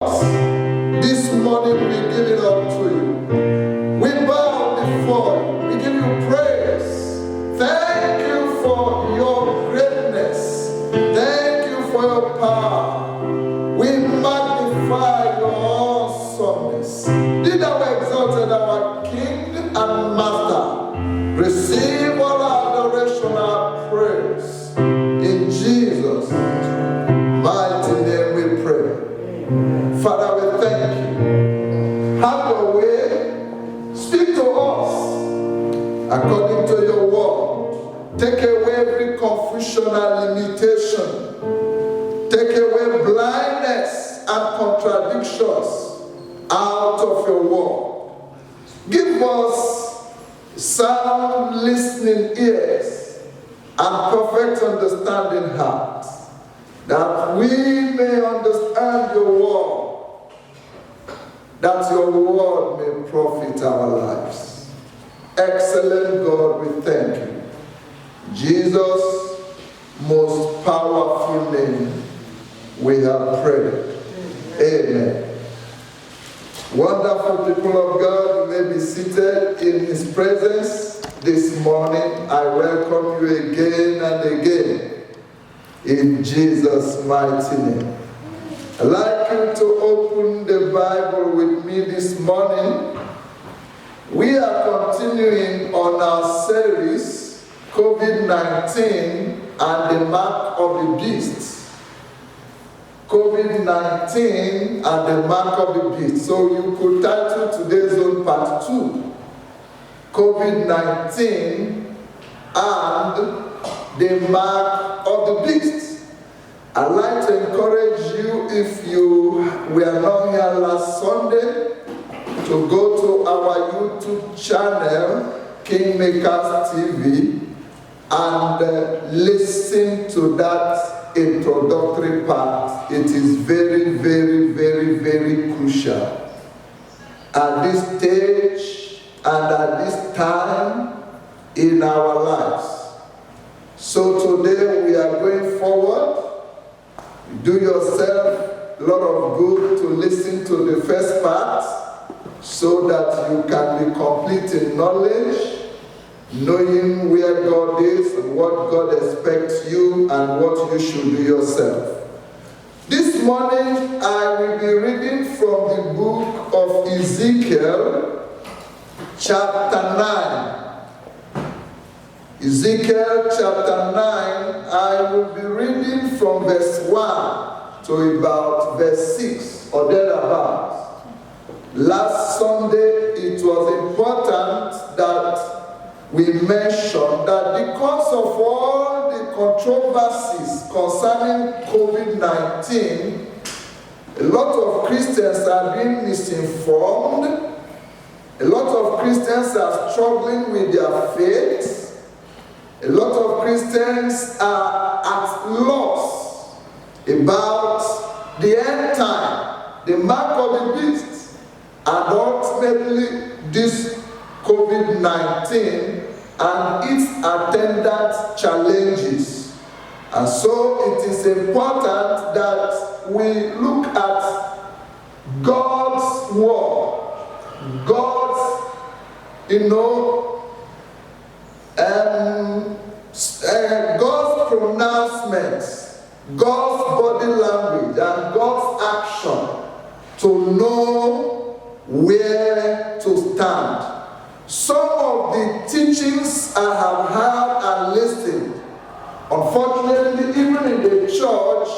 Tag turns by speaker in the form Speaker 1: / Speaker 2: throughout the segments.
Speaker 1: This morning we give it up to you. We bow before you. We give you praise. Thank you for your greatness. Thank you for your power. We magnify your awesomeness. Be thou exalted, our King and Master. Receive all our adoration, our praise. In Jesus' mighty name we pray. Father, we thank you. Have your way. Speak to us according to your word. Take away every confusion and limitation. Take away blindness and contradictions out of your word. Give us sound listening ears and perfect understanding hearts, that we may understand your word, that your word may profit our lives. Excellent God, we thank you. Jesus' most powerful name, we have prayed. Amen. Wonderful people of God, you may be seated in his presence this morning. I welcome you again and again in Jesus' mighty name. I'd like you to open the Bible with me this morning. We are continuing on our series, COVID-19 and the Mark of the Beast. COVID-19 and the Mark of the Beast. So you could title today's on part 2, COVID-19 and the Mark of the Beast. I'd like to encourage you, if you were not here last Sunday, to go to our YouTube channel, Kingmakers TV, and listen to that introductory part. It is very, very, very, very crucial at this stage and at this time in our lives. So today we are going forward. Do yourself a lot of good to listen to the first part so that you can be complete in knowledge, knowing where God is and what God expects you and what you should do yourself. This morning I will be reading from the book of Ezekiel, chapter 9. Ezekiel chapter 9, I will be reading from verse 1 to about verse 6 or thereabouts. Last Sunday, it was important that we mentioned that because of all the controversies concerning COVID-19, a lot of Christians are being misinformed. A lot of Christians are struggling with their faith. A lot of Christians are at loss about the end time, the mark of the beast, and ultimately this COVID-19 and its attendant challenges. And so it is important that we look at God's word, God's, God's pronouncements, God's body language, and God's action to know where to stand. Some of the teachings I have heard and listened, unfortunately, even in the church,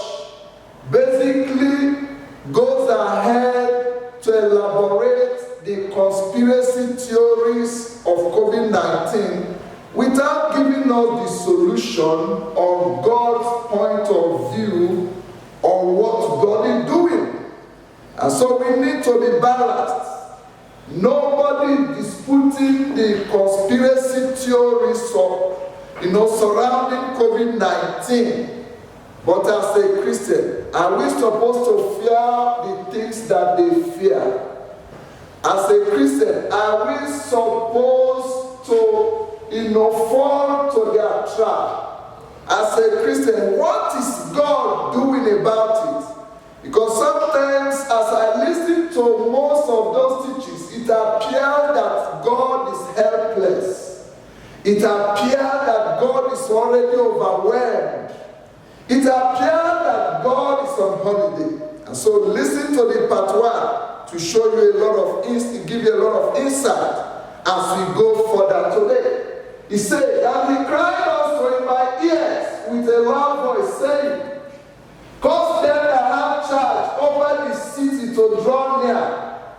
Speaker 1: basically goes ahead to elaborate the conspiracy theories of COVID-19 without giving us the solution on God's point of view on what God is doing. And so we need to be balanced. Nobody disputing the conspiracy theories surrounding COVID-19. But as a Christian, are we supposed to fear the things that they fear? As a Christian, are we supposed to fall to their trap? As a Christian, what is God doing about it? Because sometimes as I listen to most of those teachings, it appears that God is helpless. It appears that God is already overwhelmed. It appears that God is on holiday. And so listen to the part 1 to show you a lot of give you a lot of insight as we go further today. He said, and he cried also in my ears with a loud voice, saying, cause them that have charge over the city to draw near,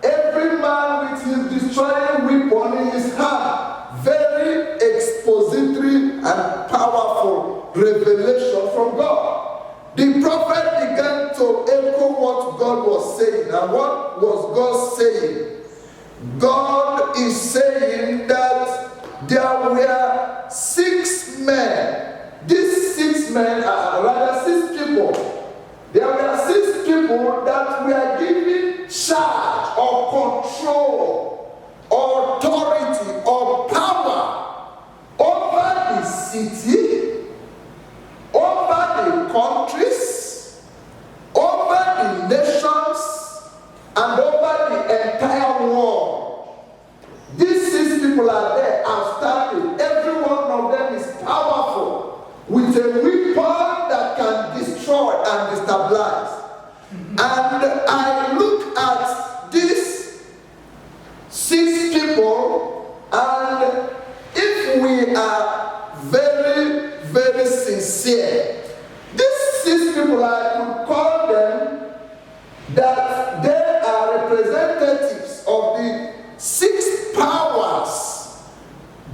Speaker 1: every man with his destroying weapon in his hand. Very expository and powerful revelation from God. The prophet began to echo what God was saying. And what was God saying? God is saying that there were 6 men. These 6 men are rather 6 people. There were 6 people that were given charge or control, or authority, or power over the city, over the countries, over the nations, and over the entire world. These 6 people are there outstanding. Every one of them is powerful with a weapon that can destroy and destabilize. And I look at these 6 people, and if we are very, very sincere, these 6 people, I could call them that they are representatives of the 6 powers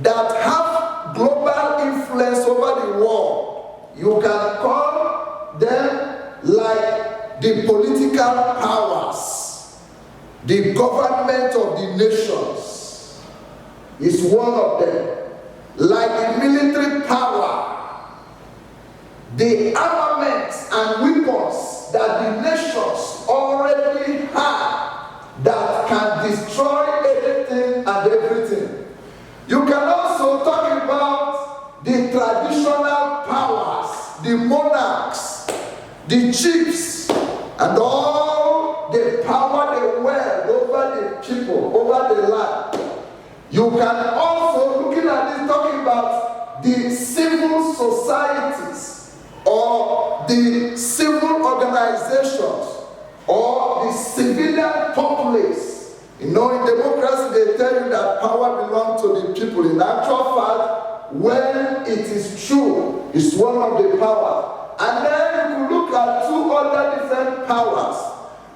Speaker 1: that have global influence over the world. You can call them like the political powers. The government of the nations is one of them. Like the military power, the armaments and weapons that the nations already have that can destroy anything and everything. You can also talk about the traditional powers, the monarchs, the chiefs, and all the power they wield over the people, over the land. You can also, looking at this, talking about the civil societies or the civil organizations or the civilian populace. You know, in democracy, they tell you that power belongs to the people. In actual fact, when it is true, it's one of the powers. And then you could look at 2 other different powers.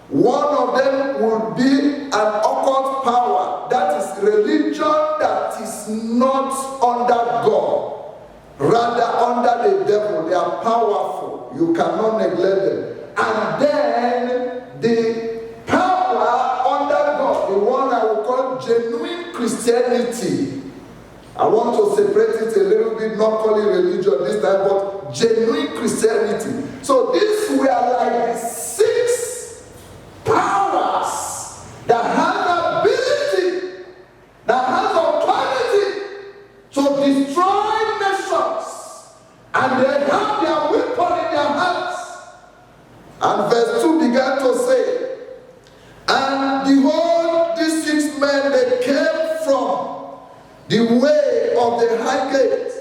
Speaker 1: One of them would be an occult power, that is religion that is not under God, rather under the devil. They are powerful. You cannot neglect them. And then the power under God, the one I will call genuine Christianity. I want to separate it a little bit, not call it religion this time, but genuine Christianity. So these were like the 6 powers that have ability, that has authority to destroy nations, and they have their weapon in their hands. And verse 2 began to say, and behold, these 6 men, they came from the way of the high gate,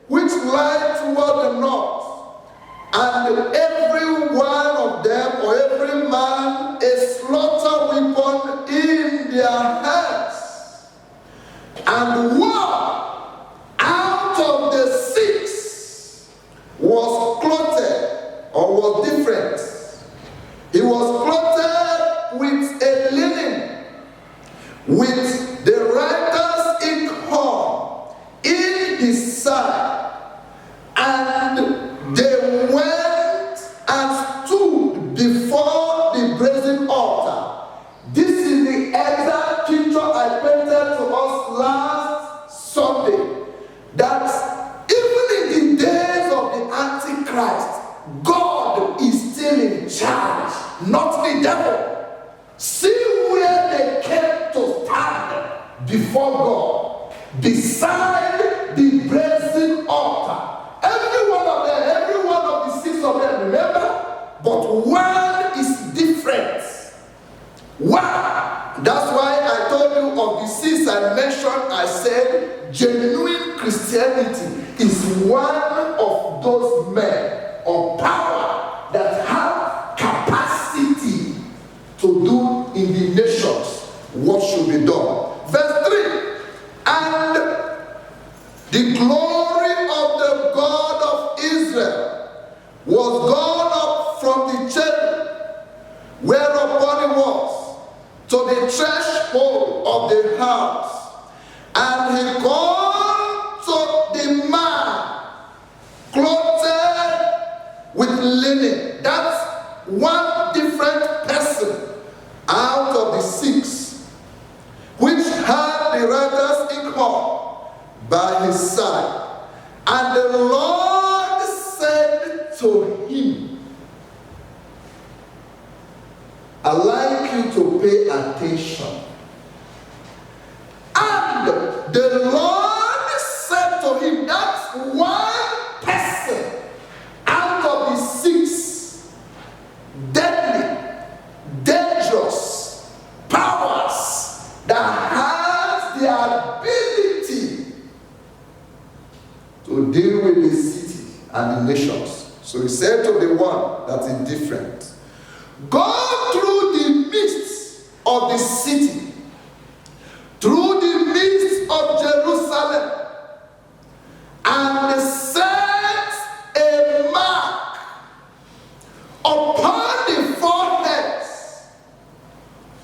Speaker 1: which lies toward the north, and every one of them, or every man, a slaughter weapon in their hands. And one out of the 6 was clothed, or was different. He was clothed with a linen, with the writer's inkhorn in his side, and they went and stood before the brazen altar. This is the exact picture I painted to us last Sunday, that even in the days of the Antichrist, God is still in charge, not the devil. See where they came to stand before God, beside the brazen altar. Every one of them, every one of the 6 of them, remember? But one is different. Wow! That's why I told you of the six I mentioned. I said genuine Christianity is one of those men of power that have capacity to do in the nations what should be done. Verse 3, and the glory of the God of Israel was gone up from the cherub whereupon he was to the threshold of the house, and he called to the man clothed with linen. That's one different person out of the six, which had the writer's inkhorn by his side. And the Lord said to him, I'd like you to pay attention. And the Lord said to him, that's one person out of the six deadly, dangerous powers that has the ability to deal with the city and the nations. So he said to the one that is different, go through the midst of the city, through the midst of Jerusalem, and set a mark upon the foreheads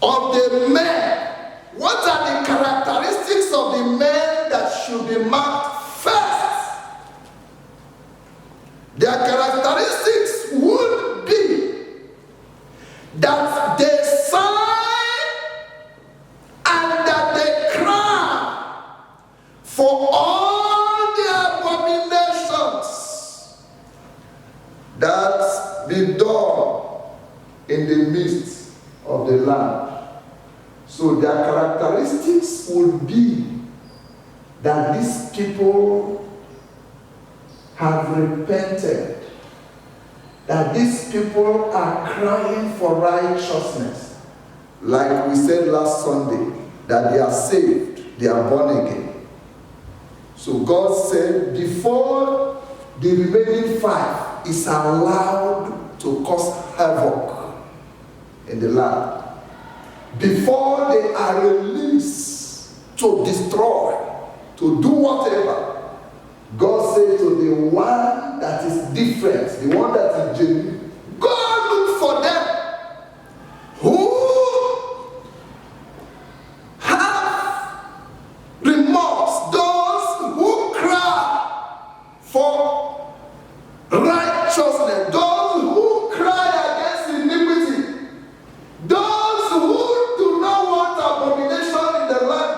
Speaker 1: of the men. What are the characteristics of the men that should be marked first? Their characteristics would be that they sign and that they cry for all the abominations that be done in the midst of the land. So their characteristics would be that these people have repented, that these people are crying for righteousness. Like we said last Sunday, that they are saved, they are born again. So God said, before the remaining five is allowed to cause havoc in the land, before they are released to destroy, to do whatever, God said to the one that is different, the one that is genuine, go look for them who have remorse, those who cry for righteousness, those who cry against iniquity, those who do not want abomination in the land.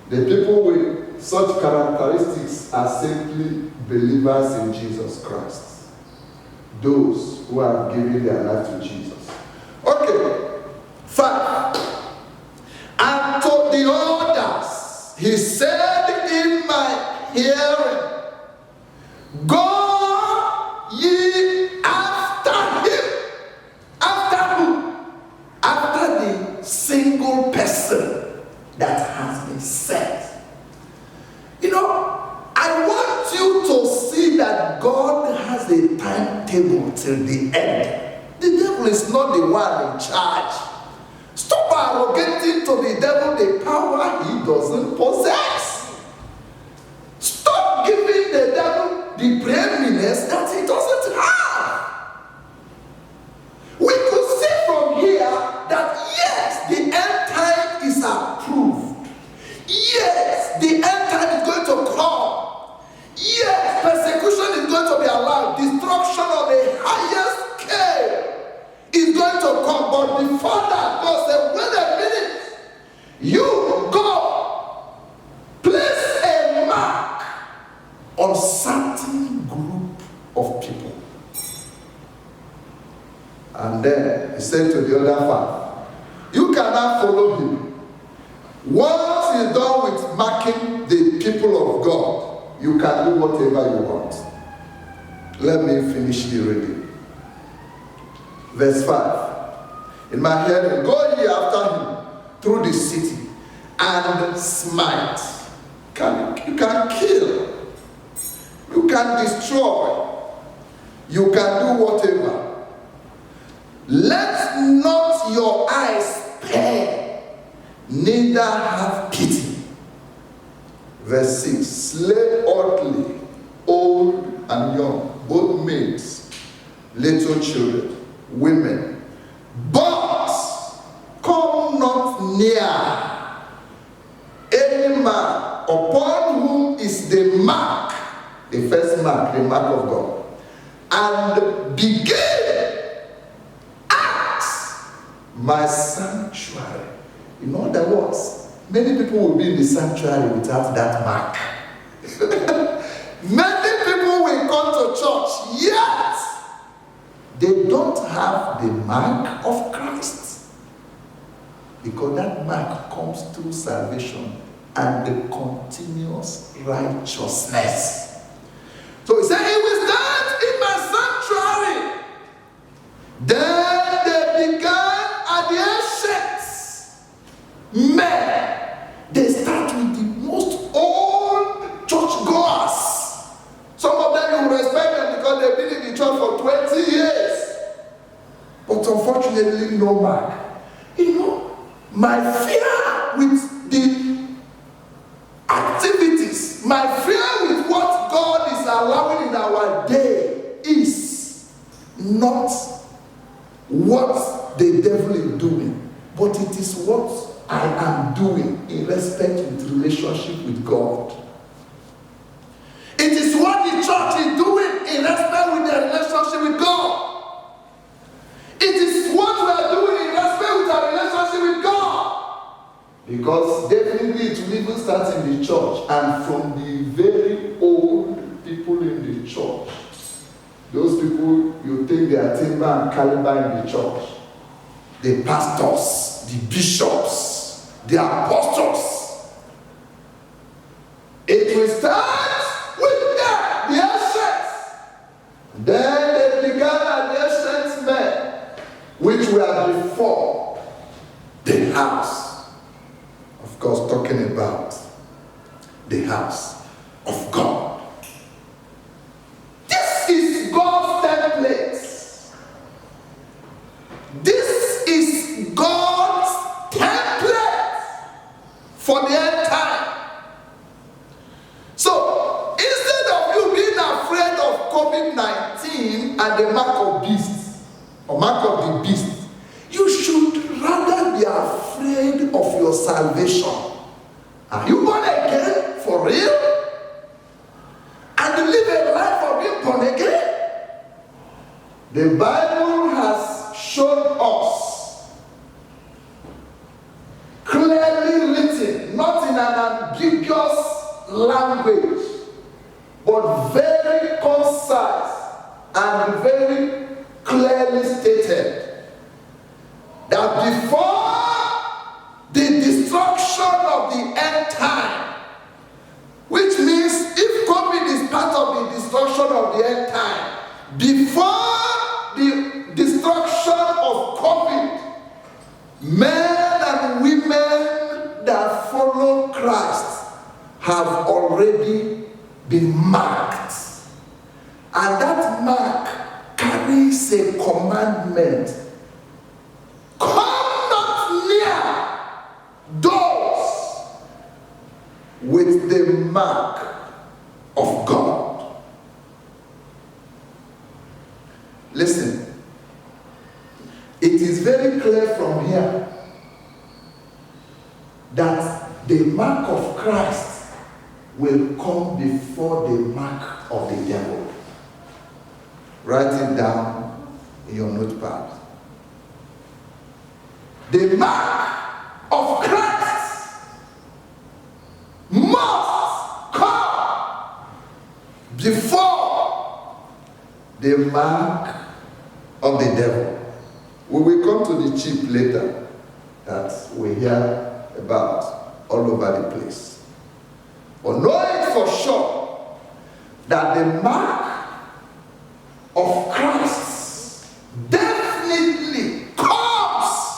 Speaker 1: The people with such characteristics are simply believers in Jesus Christ. Those who have given their life to Jesus. Okay. 5. And to the others, he said in my hearing, go ye after him. After who? After the single person that has been sent. You know, I want you to see that God has a timetable till the end. The devil is not the one in charge. Stop arrogating to the devil the power he doesn't possess. Stop giving the devil the preeminence that he doesn't have. We could see from here that yes, the end time is approved. Yes, the end time is going to come. Yes, persecution is going to be allowed. Destruction of the highest scale is going to come. But before that, God said, wait a minute. You, God, place a mark on certain group of people. And then he said to the other 5, you cannot follow him. Once you're done with marking the people of God, you can do whatever you want. Let me finish the reading. Verse 5. in my hearing, go ye after him through the city and smite. You can kill. You can destroy. You can do whatever. Let not your eyes spare, neither have pity. Verse 6. Slay utterly, old and young, both maids, little children, women. But come not near any man upon whom is the mark, the first mark, the mark of God, and begin at my sanctuary. In other words, many people will be in the sanctuary without that mark. Many people will come to church, yet they don't have the mark of Christ. Because that mark comes through salvation and the continuous righteousness. So he said, he will stand in my sanctuary. Then they began at the ancients. Men, they start with the most old churchgoers. Some of them, you will respect them because they've been in the church for 20 years. But unfortunately, no mark. You know, my fear with the activities, my fear with what God is allowing in our day is not what the devil is doing, but it is what I am doing in respect with relationship with God. It is what the church is doing in respect with their relationship with God. It is what we are doing in respect with our relationship with God. Because definitely it will even start in the church and from the very old people in the church. Those people you think they are timber and caliber in the church. The pastors, the bishops, the apostles. It will start with them, the ancients. Then they began at the ancient men, which were before the house. Of course, talking about the house of God. This is God's template. This is God's template for the end time. So, instead of you being afraid of COVID-19 and the mark of beast, or mark of the beast, you should rather be afraid of your salvation. Are you born again for real? And you live a life of being born again? The Bible has shown us clearly written, not in an ambiguous language, but very concise and very clearly stated, that before the destruction of the end time, which means if COVID is part of the destruction of the end time, before the destruction of COVID, men and women that follow Christ have already been marked. And that mark carries a commandment. Come not near those with the mark of God. Listen, it is very clear from here that the mark of Christ will come before the mark of the devil. Write it down in your notepad. The mark of Christ must come before the mark of the devil. We will come to the chip later that we hear about all over the place. But know it for sure that the mark of Christ definitely comes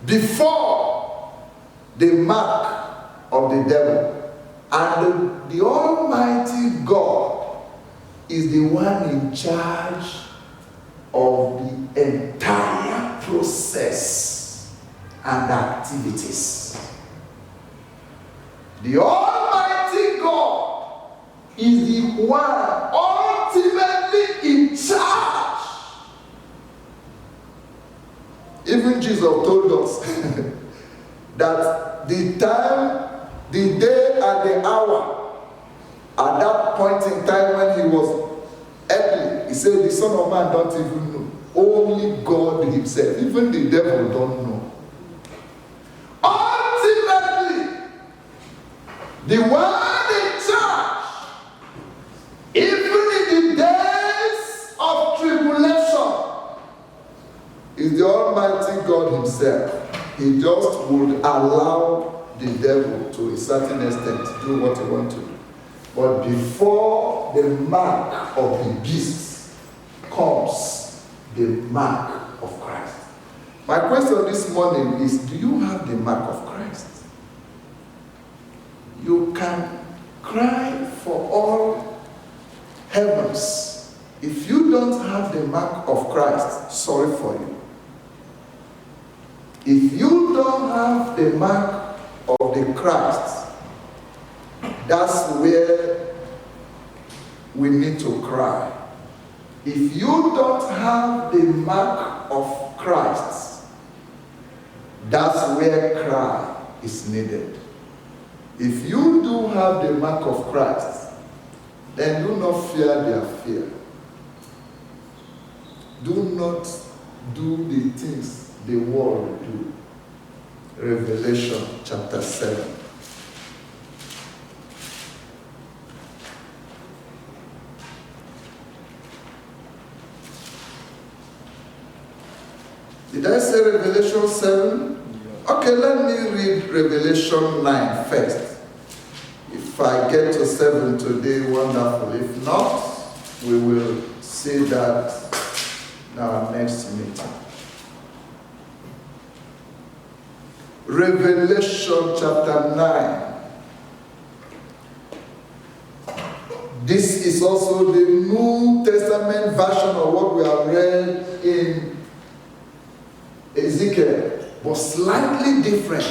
Speaker 1: before the mark of the devil. And the Almighty God is the one in charge of the entire process and activities. The Almighty God is the one ultimately in charge. Even Jesus told us that the time, the day and the hour, at that point in time when he was earthly, he said the Son of Man don't even know. Only God himself, even the devil don't know. Ultimately, the one in charge, even in the days of tribulation, is the Almighty God himself. He just would allow the devil to a certain extent to do what he wants to do. But before the mark of the beast comes, the mark of Christ. My question this morning is, do you have the mark of Christ? You can cry for all heavens. If you don't have the mark of Christ, sorry for you. If you don't have the mark of the Christ, that's where we need to cry. If you don't have the mark of Christ, that's where cry is needed. If you do have the mark of Christ, then do not fear their fear. Do not do the things the world do. Revelation chapter 7. Did I say Revelation 7? Okay, let me read Revelation 9 first. If I get to 7 today, wonderful. If not, we will see that in our next meeting. Revelation chapter 9. This is also the New Testament version of what we have read in Ezekiel, but slightly different,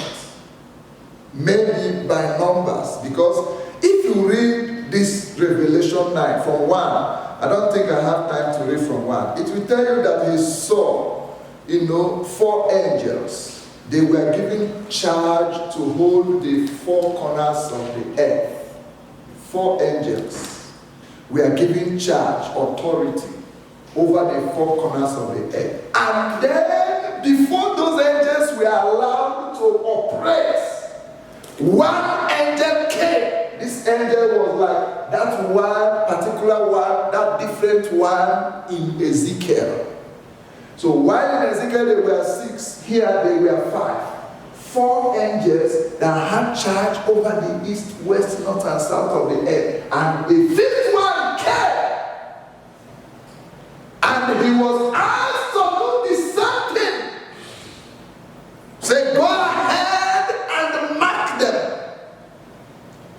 Speaker 1: maybe by numbers, because if you read this Revelation 9 from 1, I don't think I have time to read from 1. It will tell you that he saw, 4 angels. They were given charge to hold the 4 corners of the earth. 4 angels were given charge, authority over the 4 corners of the earth. And then, before those angels were allowed to operate, one angel came. This angel was like that one particular one, that different one in Ezekiel. So while in Ezekiel there were 6, here there were 5. 4 angels that had charge over the east, west, north, and south of the earth. And the 5th one came. And he was asked to do the same thing. Say, go ahead and mark them.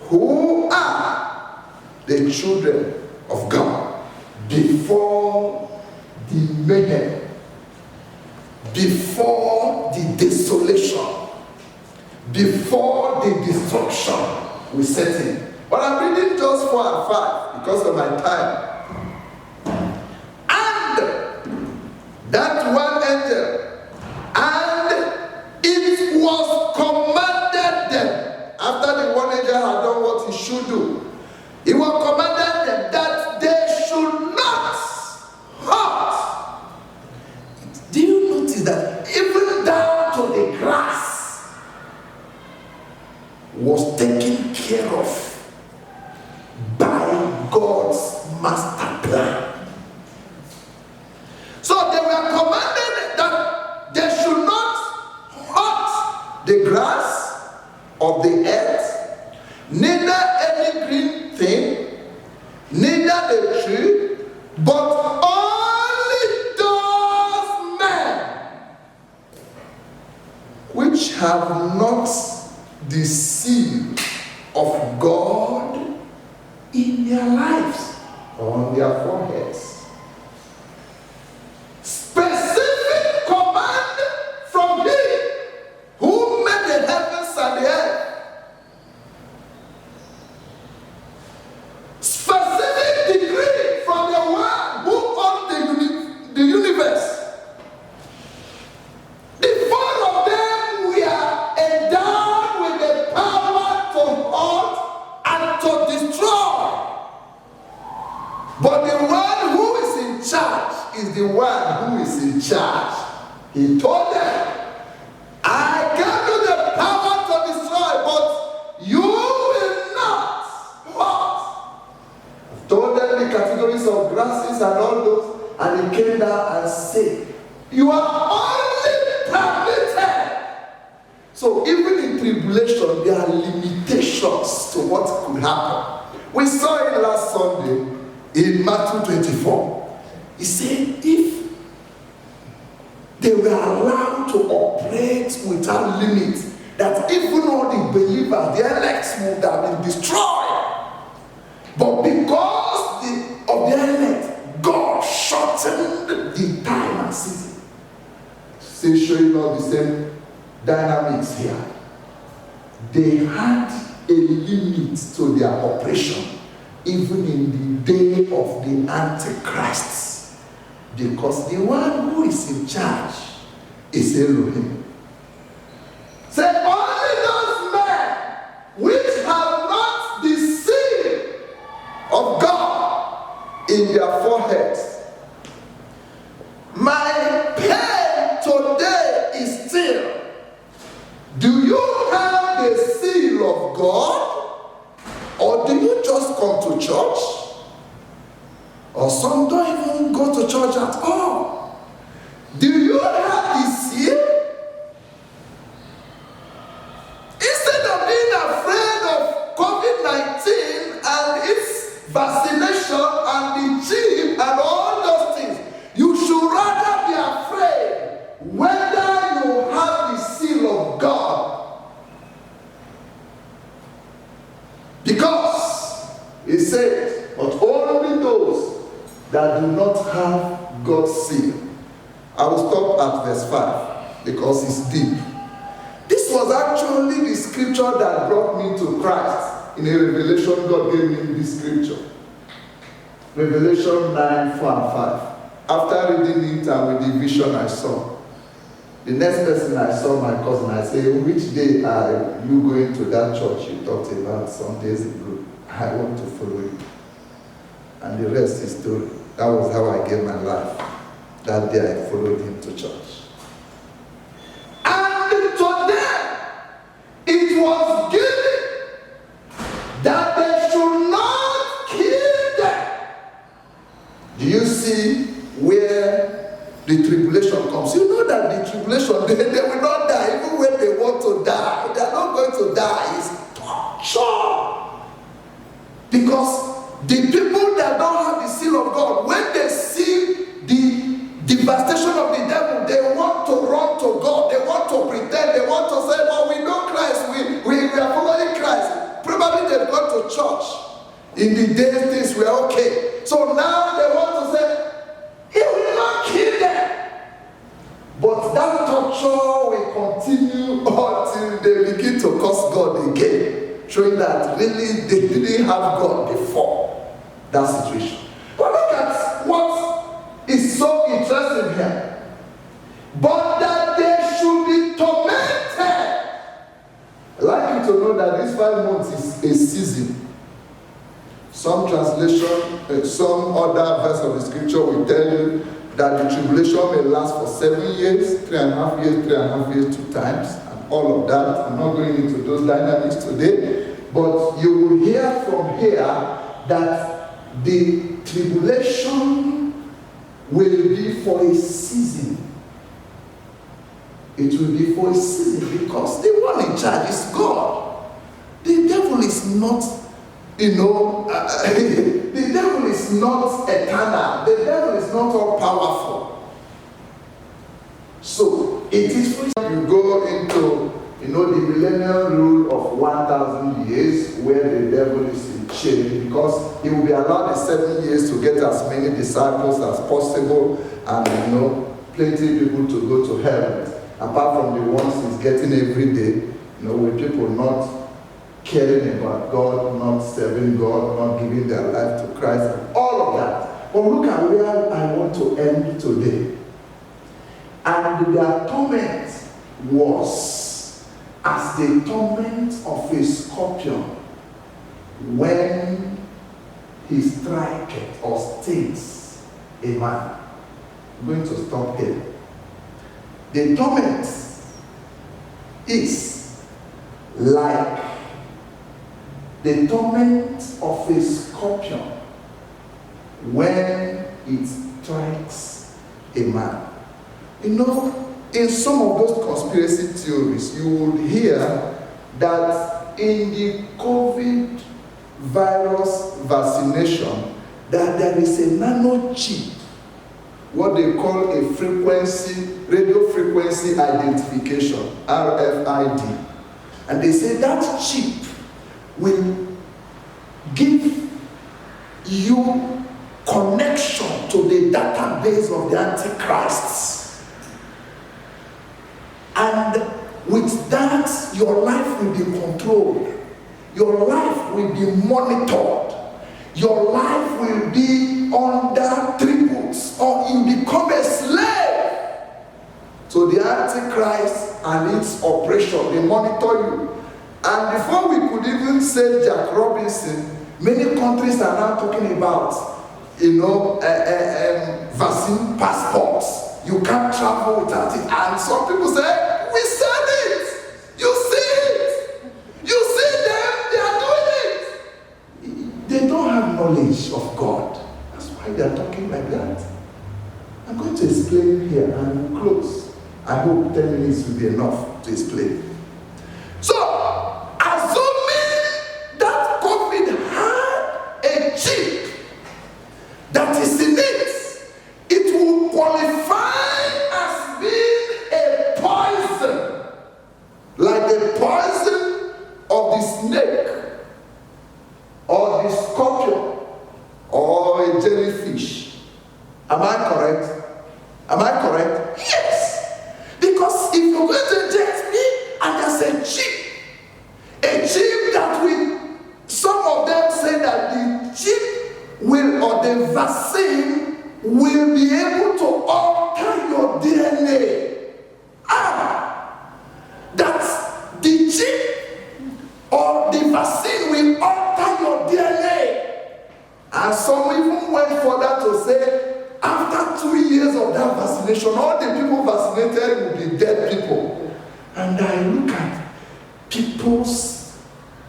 Speaker 1: Who are the children of God before the mayhem, before the desolation, before the destruction we set in. But I'm reading just 4 and 5 because of my time. And that one angel, and it was commanded them, after the one angel had done what he should do, it was commanded them that they should not hurt. Do you notice that even down to the grass was taken care of by God's master plan? So they were commanded that they should not hurt the grass of the earth, neither any green thing, neither the tree, but only those men which have not the seal of God in their lives or on their foreheads. Specific command from Him who made the heavens and the earth. Specific decree from the one who owns the universe. The four of them were endowed with the power to hurt and to destroy. But the one who is in charge is the one who is in charge. He told them, I gave you the power to destroy, but you will not hurt. I told them the categories of grasses and all those, and he came down and said, you are only permitted. So even in tribulation, there are limitations to what could happen. We saw it last Sunday in Matthew 24. He said, if they were allowed to operate without limit, that even all the believers, the elect, would have been destroyed. But because of the elect, God shortened the time and season. Still showing all the same dynamics here. They had a limit to their operation, even in the day of the Antichrist. Because the one who is in charge is Elohim. Say, only those men which have not the seal of God in their foreheads. My pain today is still, do you have the seal of God? Or do you just come to church? Or some don't even go to church at all. Do you have the seal? Instead of being afraid of COVID-19 and its vaccination and the chip and all those things, you should rather be afraid whether you have the seal of God. Because it says, but only those that do not have God's seal. I will stop at verse 5 because it's deep. This was actually the scripture that brought me to Christ. In a revelation, God gave me this scripture. Revelation 9, 4 and 5. After reading it and with the vision I saw, the next person I saw, my cousin, I said, which day are you going to that church you talked about some days ago? I want to follow you. And the rest is story. That was how I gave my life. That day I followed him to church. And to them, it was given that they should not kill them. Do you see where the tribulation comes? You know that the tribulation, they will not die. Even when they want to die, they are not going to die. It's torture. Because the people that don't have the seal of God, when they see the devastation of the devil, they want to run to God. They want to pretend. They want to say, well, we know Christ. We are following Christ. Probably they've gone to church. In the days things were okay. So now they want to say, he will not kill them. But that torture will continue until they begin to curse God again. Showing that really they didn't have God before that situation. But look at what is so interesting here. But that they should be tormented. I'd like you to know that this 5 months is a season. Some translation, some other verse of the scripture will tell you that the tribulation may last for 7 years, 3.5 years, 3.5 years, 2 times, and all of that. I'm not going into those dynamics today, but you will hear from here that the tribulation will be for a season. It will be for a season because the one in charge is God. The devil is not, the devil is not eternal. The devil is not all powerful. So it is for you go into the millennial rule of 1,000 years where the devil is in chains, because he will be allowed in 7 years to get as many disciples as possible, and plenty people to go to heaven, apart from the ones he's getting every day, with people not caring about God, not serving God, not giving their life to Christ, and all of that. But look at where I want to end today. And their torment was as the torment of a scorpion when he striketh or stings a man. I'm going to stop here. The torment is like the torment of a scorpion when it strikes a man. In some of those conspiracy theories, you will hear that in the COVID virus vaccination, that there is a nano chip, what they call a radio frequency identification, RFID. And they say that chip will give you connection to the database of the Antichrists. And with that, your life will be controlled. Your life will be monitored. Your life will be under tributes, or you become a slave to the Antichrist and its operation. They monitor you. And before we could even say Jack Robinson, many countries are now talking about, vaccine passports. You can't travel without it. And some people say, we said it. You see it. You see them. They are doing it. They don't have knowledge of God. That's why they are talking like that. I'm going to explain here and we'll close. I hope 10 minutes will be enough to explain. So, assuming that COVID had a chip that is in it, it will qualify as being a poison, like the poison of the snake, or the scorpion, or a jellyfish. Am I correct? Am I correct? Yes. Because if you're going to inject me and there's a chip that will, some of them say that the chip will, or the vaccine will be able to alter your DNA. That the chip or the vaccine will alter your DNA. And some even went further to say, after 2 years of that vaccination, all the people vaccinated will be dead people. And I look at people's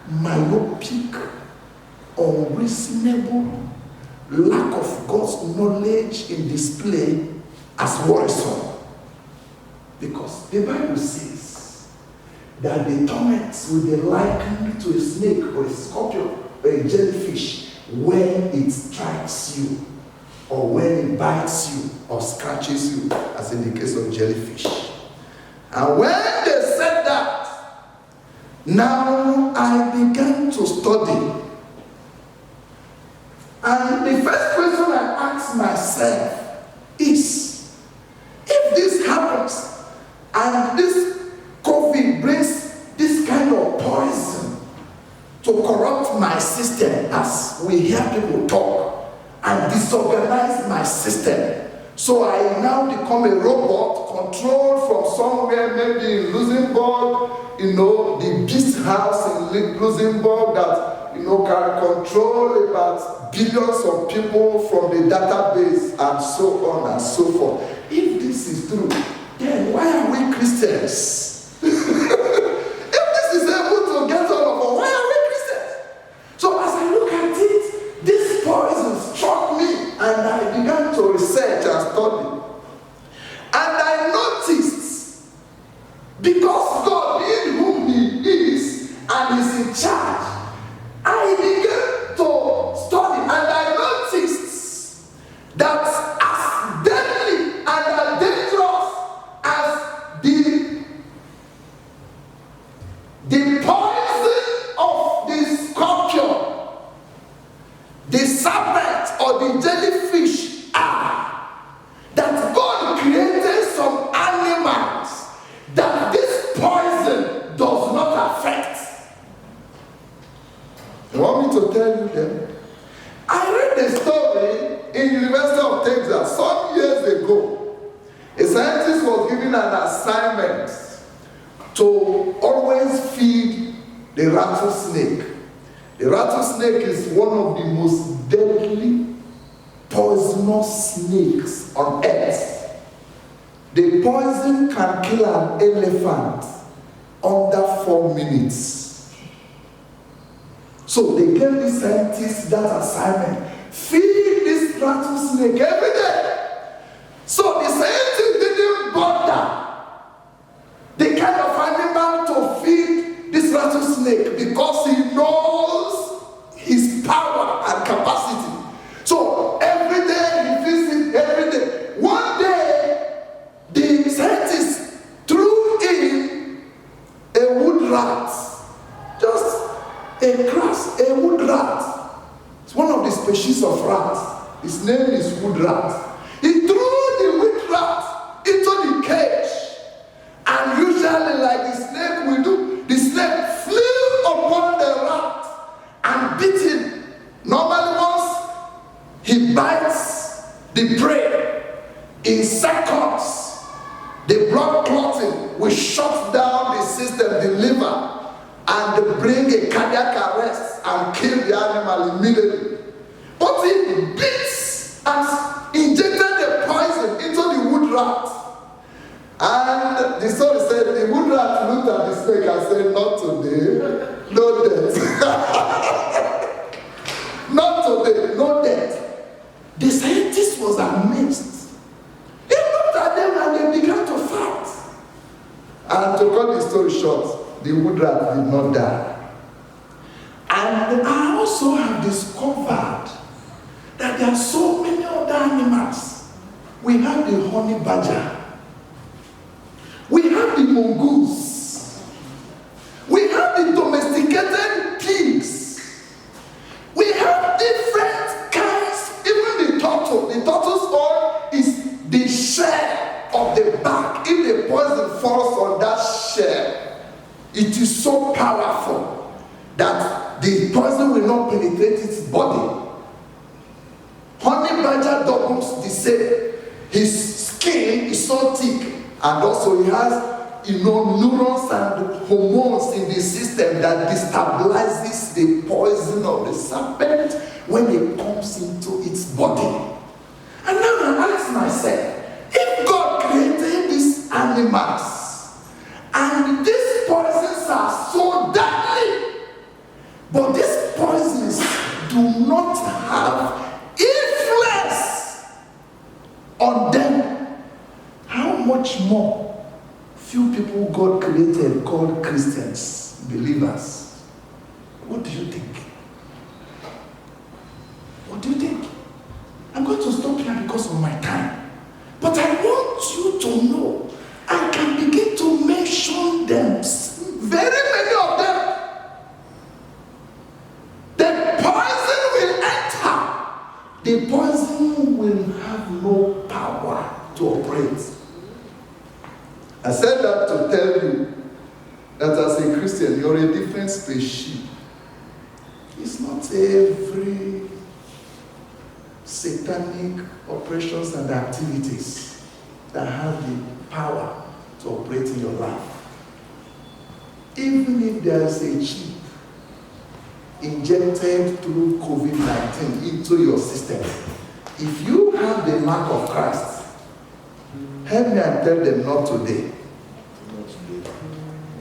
Speaker 1: myopic, unreasonable lack of God's knowledge in display as worrisome. Because the Bible says that the torment will be likened to a snake or a scorpion or a jellyfish when it strikes you, or when it bites you or scratches you, as in the case of jellyfish. And when they said that, now I began to study. And the first question I asked myself is, if this happens, and this COVID brings this kind of poison to corrupt my system, as we hear people talk, and disorganize my system, so I now become a robot controlled from somewhere, maybe in Luxembourg, the beast house in Luxembourg that can control about billions of people from the database, and so on and so forth. If this is true, then why are we Christians? If this is able to get all of us, why are we Christians? So as I look at it, this poison struck me, and I began to research and study. And I noticed, because God, in whom He is and is in charge, I began to study, and I noticed that as deadly and as dangerous as the that this poison does not affect. You want me to tell you them? I read a story in University of Texas some years ago. A scientist was given an assignment to always feed the rattlesnake. The rattlesnake is one of the most deadly poisonous snakes on earth. The poison can kill an elephant under 4 minutes. So they gave the scientists that assignment. Feed this rattlesnake every day. So the scientists didn't bother the kind of animal to feed this rattlesnake because he knows his power and capacity. So every day he feeds it every day. One day, the scientists threw in a wood rat, just a wood rat. It's one of the species of rat. His name is wood rat. He threw the wood rat into the cage. And usually, like the snake will do, the snake flew upon the rat and bit him. Normally, once he bites the prey, in seconds, the blood clotting will shut down the system, the liver, and bring a cardiac arrest and kill the animal immediately. But he beats and injected the poison into the wood rat. And the story said the wood rat looked at the snake and said, "Not today, no death." Not today, no death. The scientist was amazed. He looked at them and they began to fight. And to cut the story short, the wood rat did not die. And I also have discovered that there are so many other animals. We have the honey badger. We have the mongoose. We have the domesticated pigs. We have different kinds, even the turtle. The turtle's oil is the shell of the back. If the poison falls on that shell, it is so powerful that the poison will not penetrate its body. Honey badger doubles the same. His skin is so thick. And also he has, neurons and hormones in the system that destabilizes the poison of the serpent when it comes into its body. And now I ask myself, if God created these animals, and these poisons are so deadly, but these poisons do not have influence on them, how much more few people God created called Christians, believers? What do you think? What do you think? I'm going to stop here because of my time. But I want you to know, I can begin to mention them, very many of them. The poison will enter. The poison will have no power to operate. I said that to tell you that as a Christian, you're a different species. It's not every satanic operations and activities that have the power to operate in your life. Even if there's a chip injected through COVID-19 into your system, if you have the mark of Christ, help me and tell them not today.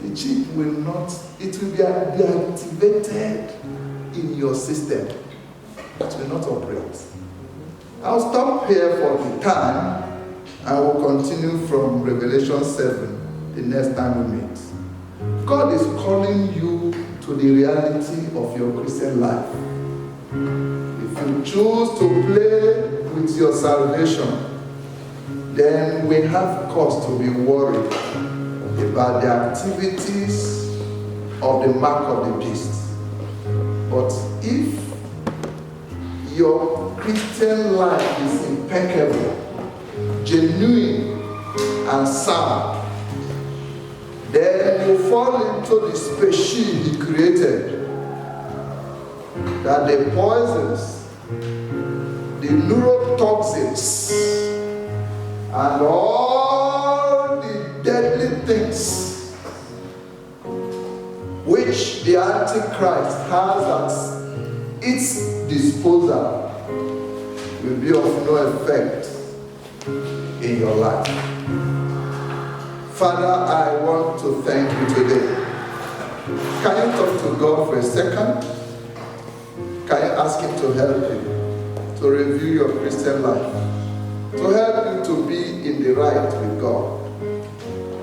Speaker 1: The chip will not, it will be deactivated in your system. It will not operate. I'll stop here for the time. I will continue from Revelation 7 the next time we meet. God is calling you to the reality of your Christian life. If you choose to play with your salvation, then we have cause to be worried about the activities of the mark of the beast. But if your Christian life is impeccable, genuine, and sound, fall into the species he created, that the poisons, the neurotoxins, and all the deadly things which the Antichrist has at its disposal will be of no effect in your life. Father, I want to thank you today. Can you talk to God for a second? Can you ask him to help you to review your Christian life, to help you to be in the right with God,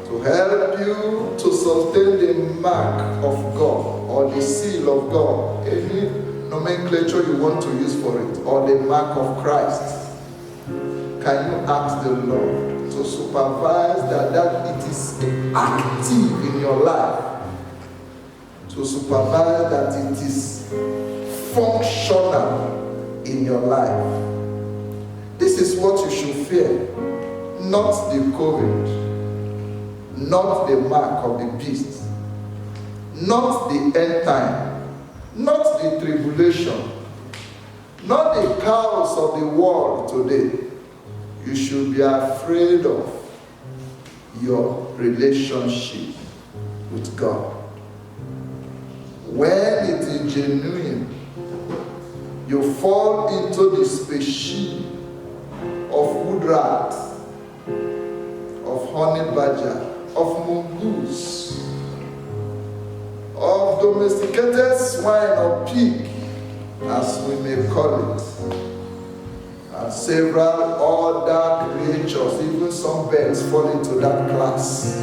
Speaker 1: to help you to sustain the mark of God or the seal of God, any nomenclature you want to use for it, or the mark of Christ? Can you ask the Lord to supervise that it is active in your life, to supervise that it is functional in your life? This is what you should fear, not the COVID, not the mark of the beast, not the end time, not the tribulation, not the chaos of the world today. You should be afraid of your relationship with God. When it is genuine, you fall into the species of wood rat, of honey badger, of mongoose, of domesticated swine or pig, as we may call it, and several other creatures, even some birds fall into that class,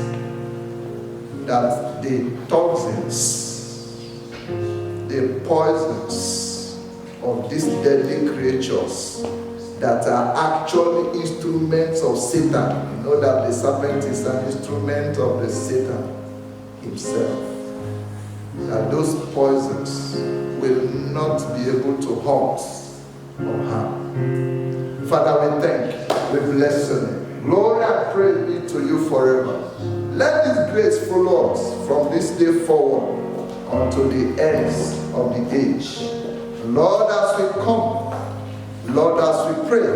Speaker 1: that the toxins, the poisons of these deadly creatures that are actually instruments of Satan. You know that the serpent is an instrument of the Satan himself. That those poisons will not be able to hurt or harm. Father, we thank you. We bless your name. Glory and praise be to you forever. Let this grace follow us from this day forward unto the ends of the age. Lord, as we come, Lord, as we pray,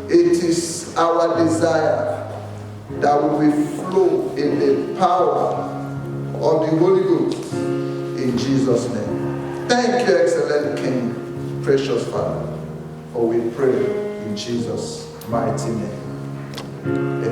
Speaker 1: it is our desire that we will flow in the power of the Holy Ghost in Jesus' name. Thank you, excellent King, precious Father, for we pray in Jesus' mighty name.